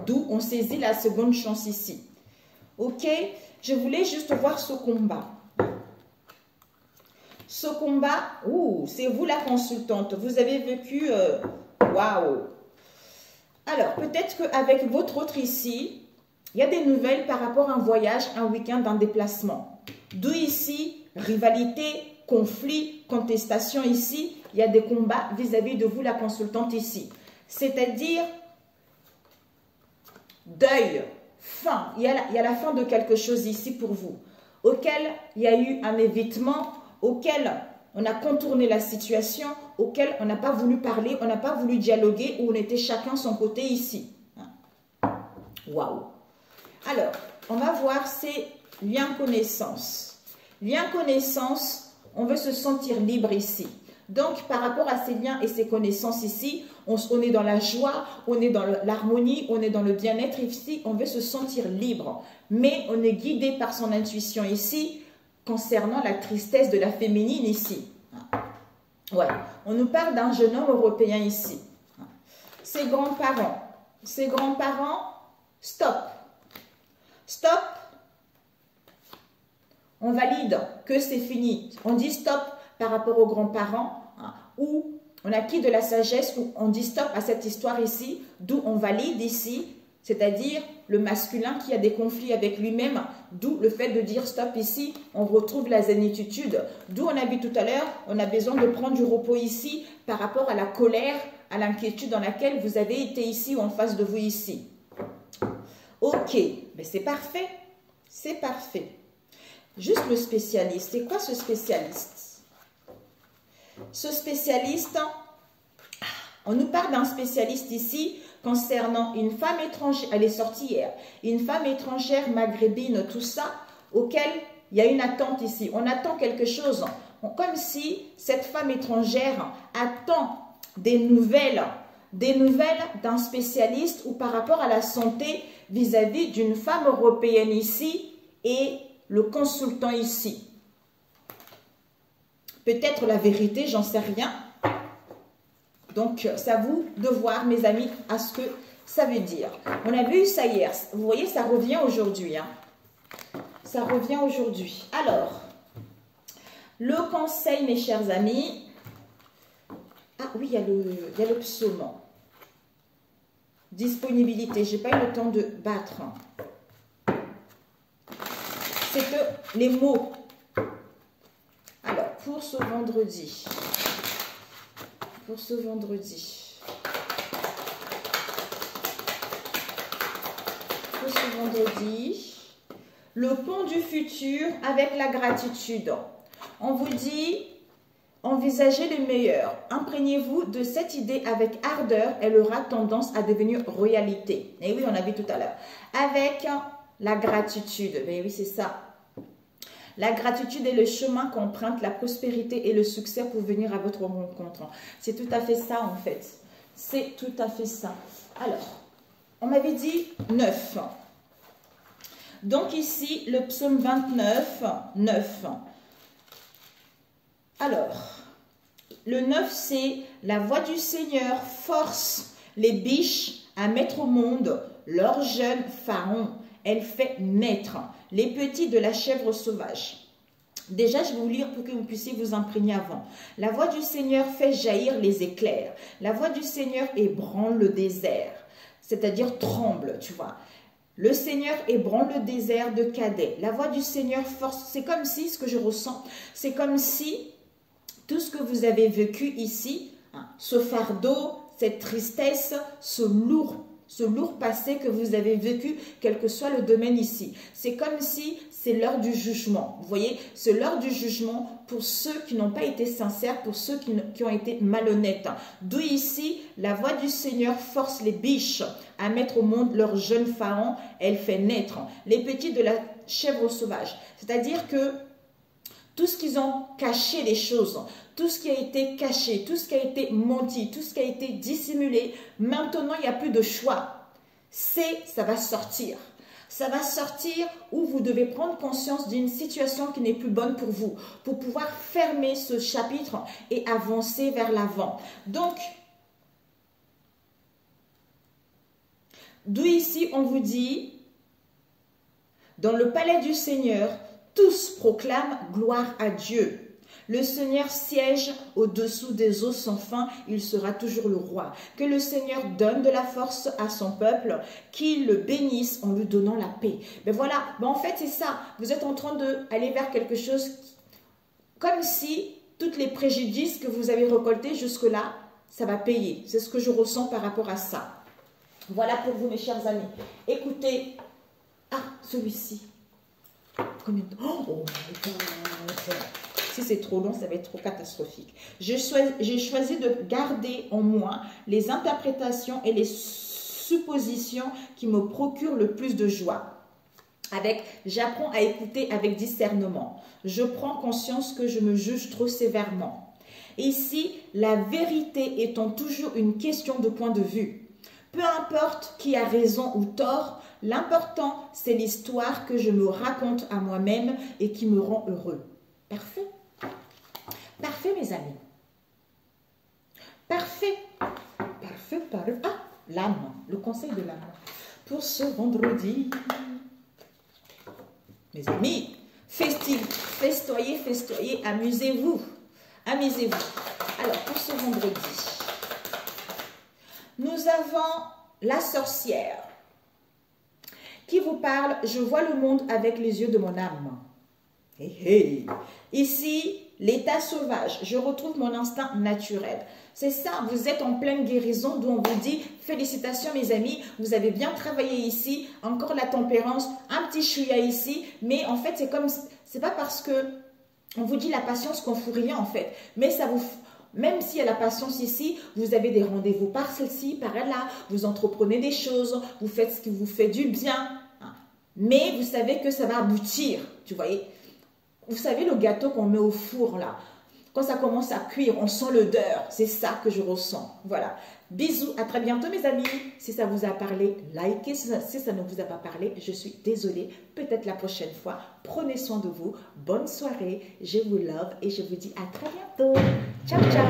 D'où on saisit la seconde chance ici. Ok, je voulais juste voir ce combat. Ce combat, c'est vous la consultante. Vous avez vécu, waouh. Alors, peut-être qu'avec votre autre ici, il y a des nouvelles par rapport à un voyage, un week-end, un déplacement. D'où ici, rivalité, conflit, contestation ici. Il y a des combats vis-à-vis de vous la consultante ici. C'est-à-dire, deuil, fin. Il y a la fin de quelque chose ici pour vous. Auquel il y a eu un évitement, auquel on a contourné la situation, auquel on n'a pas voulu parler, on n'a pas voulu dialoguer, où on était chacun son côté ici. Waouh! Alors, on va voir ces liens connaissances. Liens connaissances, on veut se sentir libre ici. Donc, par rapport à ces liens et ces connaissances ici, on est dans la joie, on est dans l'harmonie, on est dans le bien-être ici, on veut se sentir libre. Mais on est guidé par son intuition ici, concernant la tristesse de la féminine ici. Ouais, on nous parle d'un jeune homme européen ici. Ses grands-parents, stop. Stop. On valide que c'est fini. On dit stop par rapport aux grands-parents, ou on acquis de la sagesse, ou on dit stop à cette histoire ici, d'où on valide ici, c'est-à-dire le masculin qui a des conflits avec lui-même, d'où le fait de dire stop ici, on retrouve la zénitude, d'où on a vu tout à l'heure, on a besoin de prendre du repos ici par rapport à la colère, à l'inquiétude dans laquelle vous avez été ici ou en face de vous ici. Ok, mais c'est parfait, c'est parfait. Juste le spécialiste, c'est quoi ce spécialiste? Ce spécialiste, on nous parle d'un spécialiste ici concernant une femme étrangère, elle est sortie hier, une femme étrangère maghrébine, tout ça, auquel il y a une attente ici. On attend quelque chose, comme si cette femme étrangère attend des nouvelles d'un spécialiste ou par rapport à la santé vis-à-vis d'une femme européenne ici et le consultant ici. Peut-être la vérité, j'en sais rien. Donc, c'est à vous de voir, mes amis, à ce que ça veut dire. On a vu ça hier. Vous voyez, ça revient aujourd'hui. Hein. Ça revient aujourd'hui. Alors, le conseil, mes chers amis. Ah oui, il y a le psaume. Disponibilité. Je n'ai pas eu le temps de battre. C'est que les mots. Alors, pour ce vendredi. Pour ce vendredi. Pour ce vendredi. Le pont du futur avec la gratitude. On vous dit, envisagez le meilleur. Imprégnez-vous de cette idée avec ardeur. Elle aura tendance à devenir réalité. Et oui, on a vu tout à l'heure. Avec la gratitude. Mais oui, c'est ça. La gratitude est le chemin qu'emprunte la prospérité et le succès pour venir à votre rencontre. C'est tout à fait ça, en fait. C'est tout à fait ça. Alors, on m'avait dit 9. Donc ici, le psaume 29, 9. Alors, le 9, c'est la voix du Seigneur force les biches à mettre au monde leurs jeunes pharaons. Elle fait naître les petits de la chèvre sauvage. Déjà, je vais vous lire pour que vous puissiez vous imprégner avant. La voix du Seigneur fait jaillir les éclairs. La voix du Seigneur ébranle le désert, c'est-à-dire tremble, tu vois. Le Seigneur ébranle le désert de Kadès. La voix du Seigneur force. C'est comme si, ce que je ressens, c'est comme si tout ce que vous avez vécu ici, hein, ce fardeau, cette tristesse, ce lourd passé que vous avez vécu, quel que soit le domaine ici. C'est comme si c'est l'heure du jugement. Vous voyez, c'est l'heure du jugement pour ceux qui n'ont pas été sincères, pour ceux qui ont été malhonnêtes. D'où ici, la voix du Seigneur force les biches à mettre au monde leurs jeunes pharaons. Elle fait naître les petits de la chèvre sauvage. C'est-à-dire que tout ce qu'ils ont caché les choses, tout ce qui a été caché, tout ce qui a été menti, tout ce qui a été dissimulé, maintenant il n'y a plus de choix. Ça va sortir. Ça va sortir où vous devez prendre conscience d'une situation qui n'est plus bonne pour vous, pour pouvoir fermer ce chapitre et avancer vers l'avant. Donc, d'où ici on vous dit, dans le palais du Seigneur, tous proclament gloire à Dieu. Le Seigneur siège au-dessous des eaux sans fin, il sera toujours le roi. Que le Seigneur donne de la force à son peuple, qu'il le bénisse en lui donnant la paix. Ben voilà, ben en fait c'est ça, vous êtes en train d'aller vers quelque chose comme si tous les préjudices que vous avez récoltés jusque-là, ça va payer. C'est ce que je ressens par rapport à ça. Voilà pour vous mes chers amis. Écoutez, celui-ci. Combien de temps? Oh my God. Si c'est trop long, ça va être trop catastrophique. J'ai choisi de garder en moi les interprétations et les suppositions qui me procurent le plus de joie. J'apprends à écouter avec discernement. Je prends conscience que je me juge trop sévèrement. Ici, la vérité étant toujours une question de point de vue. Peu importe qui a raison ou tort, l'important, c'est l'histoire que je me raconte à moi-même et qui me rend heureux. Parfait. Parfait, mes amis. Parfait. Parfait, parfait. L'âme, le conseil de l'âme. Pour ce vendredi, mes amis, festoyez, amusez-vous. Amusez-vous. Alors, pour ce vendredi, nous avons la sorcière qui vous parle. Je vois le monde avec les yeux de mon âme. Hey, hey. Ici, l'état sauvage. Je retrouve mon instinct naturel. C'est ça, vous êtes en pleine guérison, d'où on vous dit félicitations mes amis, vous avez bien travaillé ici, encore la tempérance, un petit chouïa ici, mais en fait c'est pas parce que on vous dit la patience qu'on fout rien en fait, mais ça vous, même s'il y a la patience ici, vous avez des rendez-vous par ceci, par là, vous entreprenez des choses, vous faites ce qui vous fait du bien, mais vous savez que ça va aboutir, tu voyez. Vous savez le gâteau qu'on met au four là, quand ça commence à cuire, on sent l'odeur. C'est ça que je ressens. Voilà. Bisous, à très bientôt mes amis. Si ça vous a parlé, likez. Si ça ne vous a pas parlé, je suis désolée. Peut-être la prochaine fois. Prenez soin de vous. Bonne soirée. Je vous love et je vous dis à très bientôt. Ciao, ciao.